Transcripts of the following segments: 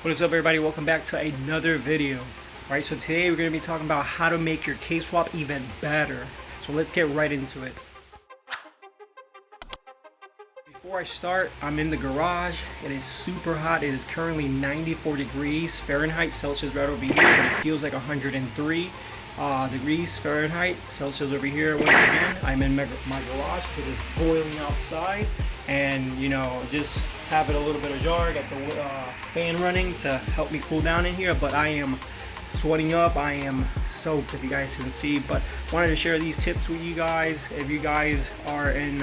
What is up, everybody? Welcome back to another video. Alright, so today we're going to be talking about how to make your K-swap even better. So let's get right into it. Before I start, I'm in the garage. It is super hot. It is currently 94 degrees Fahrenheit, Celsius right over here, but it feels like 103 degrees Fahrenheit, Celsius over here. Once again, I'm in my garage because it's boiling outside, and you know, just have it a little bit ajar. Got the fan running to help me cool down in here, but I am sweating up. I am soaked, if you guys can see. But wanted to share these tips with you guys. If you guys are in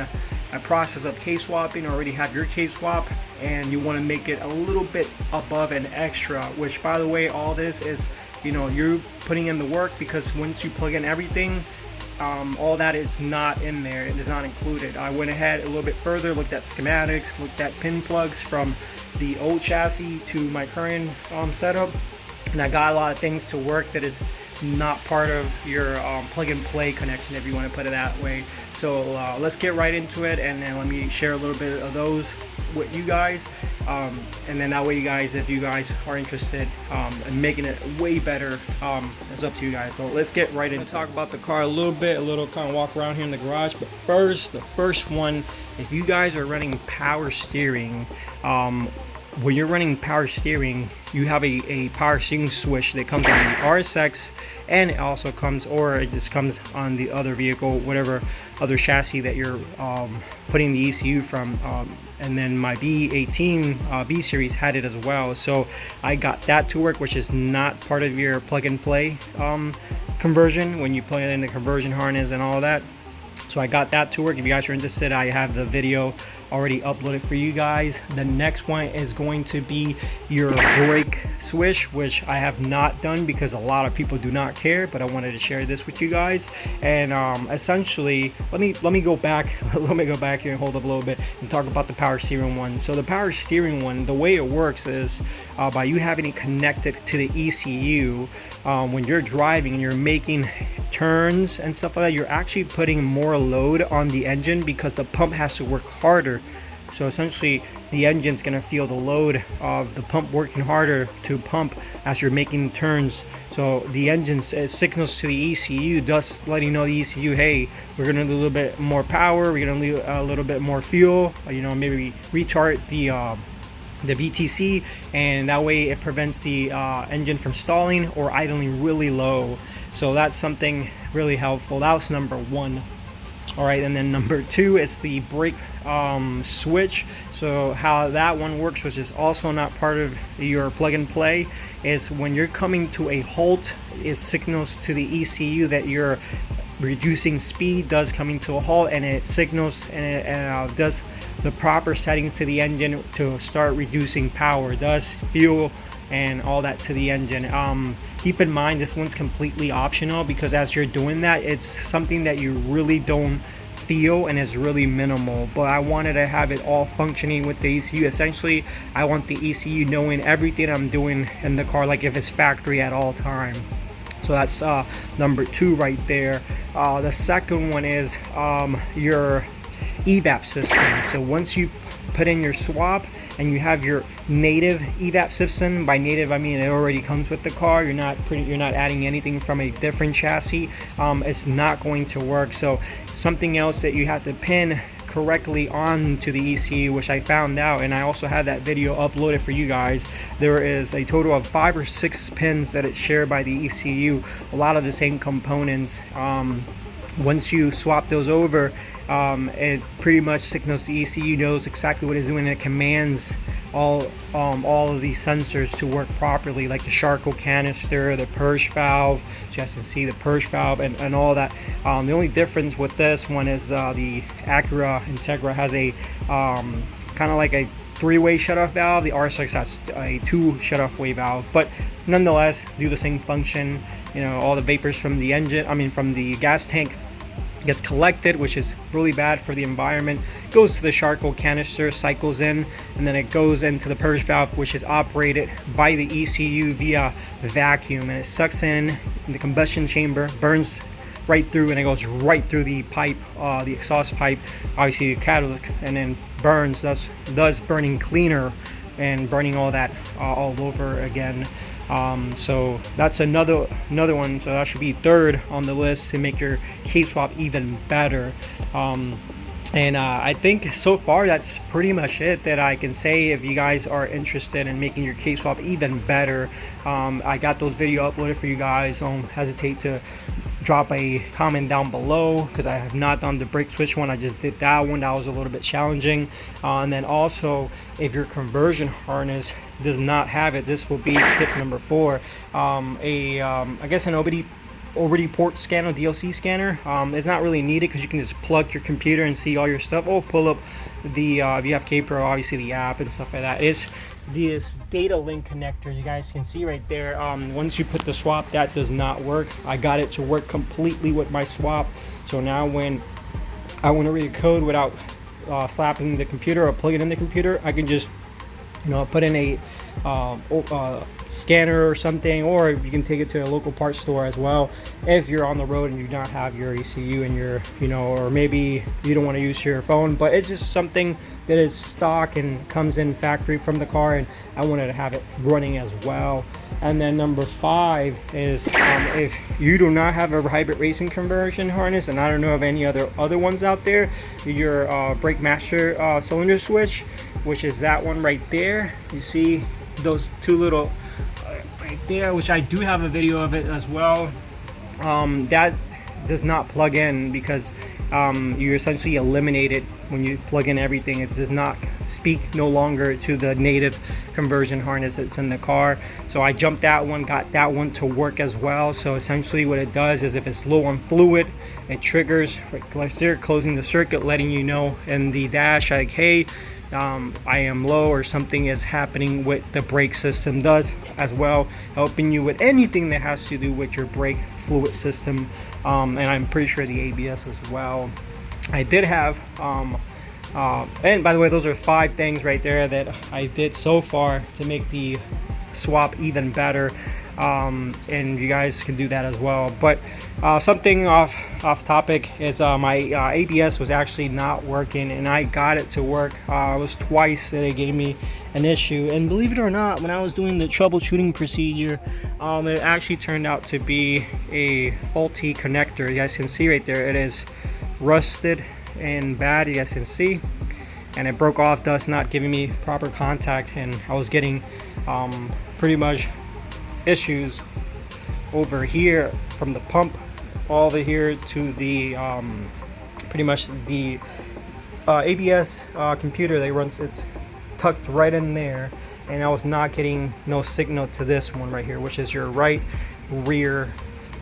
a process of K-swapping, already have your K-swap, and you want to make it a little bit above and extra, which, by the way, all this is, you know, you're putting in the work, because once you plug in everything, all that is not in there. It is not included. I went ahead a little bit further, looked at schematics, looked at pin plugs from the old chassis to my current setup, and I got a lot of things to work that is not part of your plug and play connection, if you want to put it that way. So let's get right into it, and then let me share a little bit of those with you guys, and then that way, you guys, if you guys are interested in making it way better, it's up to you guys. But let's get right into it. Talk about the car a little bit, a little kind of walk around here in the garage. But first, the first one, if you guys are running power steering, when you're running power steering, you have a power steering switch that comes on the RSX, and it also comes, or it just comes on the other vehicle, whatever other chassis that you're putting the ECU from. And then my B18 B series had it as well, so I got that to work, which is not part of your plug and play conversion when you plug it in the conversion harness and all that. So I got that to work. If you guys are interested, I have the video already uploaded for you guys. The next one is going to be your brake switch, which I have not done because a lot of people do not care, but I wanted to share this with you guys. And essentially, let me go back let me go back here and hold up a little bit and talk about the power steering one. So the power steering one, the way it works is by you having it connected to the ECU. When you're driving and you're making turns and stuff like that, you're actually putting more load on the engine because the pump has to work harder. So essentially, the engine's going to feel the load of the pump working harder to pump as you're making turns. So the engine signals to the ECU, thus letting you know the ECU, hey, we're going to do a little bit more power, we're going to do a little bit more fuel, you know, maybe retard the VTC, and that way it prevents the engine from stalling or idling really low. So that's something really helpful. That was number one. All right, and then number two is the brake switch. So how that one works, which is also not part of your plug and play, is when you're coming to a halt, it signals to the ECU that you're reducing speed, thus coming to a halt, and it signals and it does the proper settings to the engine to start reducing power, thus fuel and all that to the engine. Keep in mind, this one's completely optional, because as you're doing that, it's something that you really don't feel and is really minimal. But I wanted to have it all functioning with the ECU. Essentially, I want the ECU knowing everything I'm doing in the car, like if it's factory at all time. So that's number two right there. The second one is your evap system. So once you put in your swap and you have your native evap system, by native I mean it already comes with the car, you're not adding anything from a different chassis, it's not going to work. So something else that you have to pin correctly onto the ECU, which I found out, and I also had that video uploaded for you guys. There is a total of 5 or 6 pins that it's shared by the ECU, a lot of the same components. Once you swap those over, it pretty much signals the ECU knows exactly what it's doing, and it commands all of these sensors to work properly, like the charcoal canister, the purge valve, just to see the purge valve, and all that. The only difference with this one is the Acura Integra has a kind of like a 3-way shutoff valve. The RSX has a 2 shutoff way valve, but nonetheless do the same function. You know, all the vapors from the engine, from the gas tank, gets collected, which is really bad for the environment, goes to the charcoal canister, cycles in, and then it goes into the purge valve, which is operated by the ECU via vacuum, and it sucks in the combustion chamber, burns right through, and it goes right through the pipe, the exhaust pipe, obviously the catalytic, and then burns, thus burning cleaner and burning all that all over again. So that's another one. So that should be third on the list to make your K-swap even better. And I think so far that's pretty much it that I can say. If you guys are interested in making your K-swap even better, I got those video uploaded for you guys. Don't hesitate to drop a comment down below, because I have not done the brake switch one. I just did that one. That was a little bit challenging. And then also, if your conversion harness does not have it, this will be tip number 4. I guess an OBD port scanner, DLC scanner. It's not really needed because you can just plug your computer and see all your stuff. Or pull up the if you have K-Pro, obviously the app and stuff like that. It's this data link connectors you guys can see right there. Once you put the swap, that does not work. I got it to work completely with my swap. So now when I want to read a code without slapping the computer or plugging in the computer, I can just put in a scanner or something, or you can take it to a local parts store as well if you're on the road and you do not have your ECU and your or maybe you don't want to use your phone, but it's just something that is stock and comes in factory from the car, and I wanted to have it running as well. And then number 5 is if you do not have a hybrid racing conversion harness, and I don't know of any other ones out there, your brake master cylinder switch, which is that one right there. You see those two little right there, which I do have a video of it as well. That does not plug in because you essentially eliminate it when you plug in everything. It does not speak no longer to the native conversion harness that's in the car. So I jumped that one, got that one to work as well. So essentially what it does is if it's low on fluid, it triggers right there, closing the circuit, letting you know in the dash like, hey, I am low, or something is happening with the brake system. Does as well, helping you with anything that has to do with your brake fluid system, and I'm pretty sure the ABS as well. I did have and by the way, those are 5 things right there that I did so far to make the swap even better, and you guys can do that as well. But something off topic is my ABS was actually not working, and I got it to work. It was twice that it gave me an issue, and believe it or not, when I was doing the troubleshooting procedure, it actually turned out to be a faulty connector. You guys can see right there, it is rusted and bad, you guys can see, and it broke off, thus not giving me proper contact, and I was getting pretty much issues over here from the pump all the here to the pretty much the ABS computer that runs. It's tucked right in there, and I was not getting no signal to this one right here, which is your right rear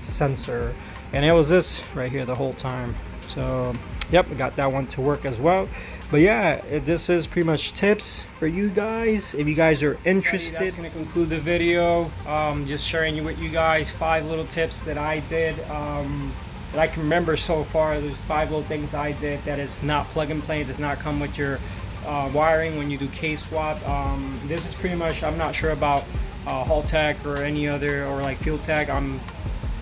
sensor, and it was this right here the whole time. So yep, I got that one to work as well. But yeah, this is pretty much tips for you guys if you guys are interested. That's gonna conclude the video. Just sharing with you guys 5 little tips that I did, that I can remember so far. There's 5 little things I did that is not plug and play, does not come with your wiring when you do K-swap. This is pretty much, I'm not sure about Haltech or any other, or like Fuel Tech. I'm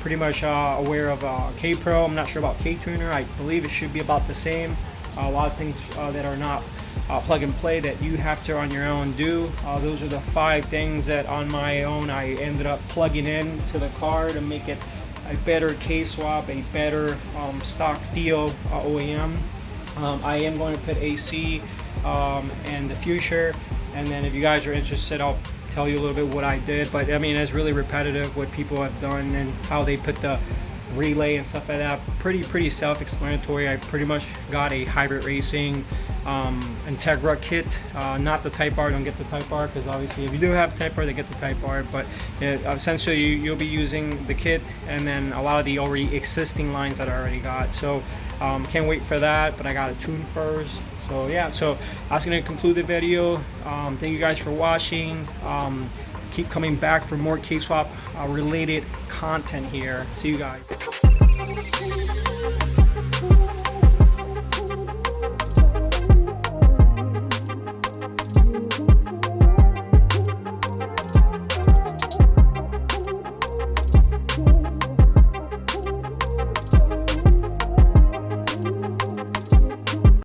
pretty much aware of K-Pro. I'm not sure about K-Tuner. I believe it should be about the same. A lot of things that are not plug and play that you have to on your own do. Those are the 5 things that on my own I ended up plugging in to the car to make it a better K-swap, a better stock feel OEM. I am going to put AC in the future, and then if you guys are interested, I'll tell you a little bit what I did. But I mean, it's really repetitive what people have done and how they put the relay and stuff like that. Pretty self-explanatory. I pretty much got a hybrid racing Integra kit, not the Type R. Don't get the Type R, because obviously if you do have Type R, they get the Type R. But essentially you'll be using the kit and then a lot of the already existing lines that I already got. So can't wait for that, but I got a tune first. So yeah, so I was going to conclude the video. Thank you guys for watching. Keep coming back for more K-swap related content here. See you guys.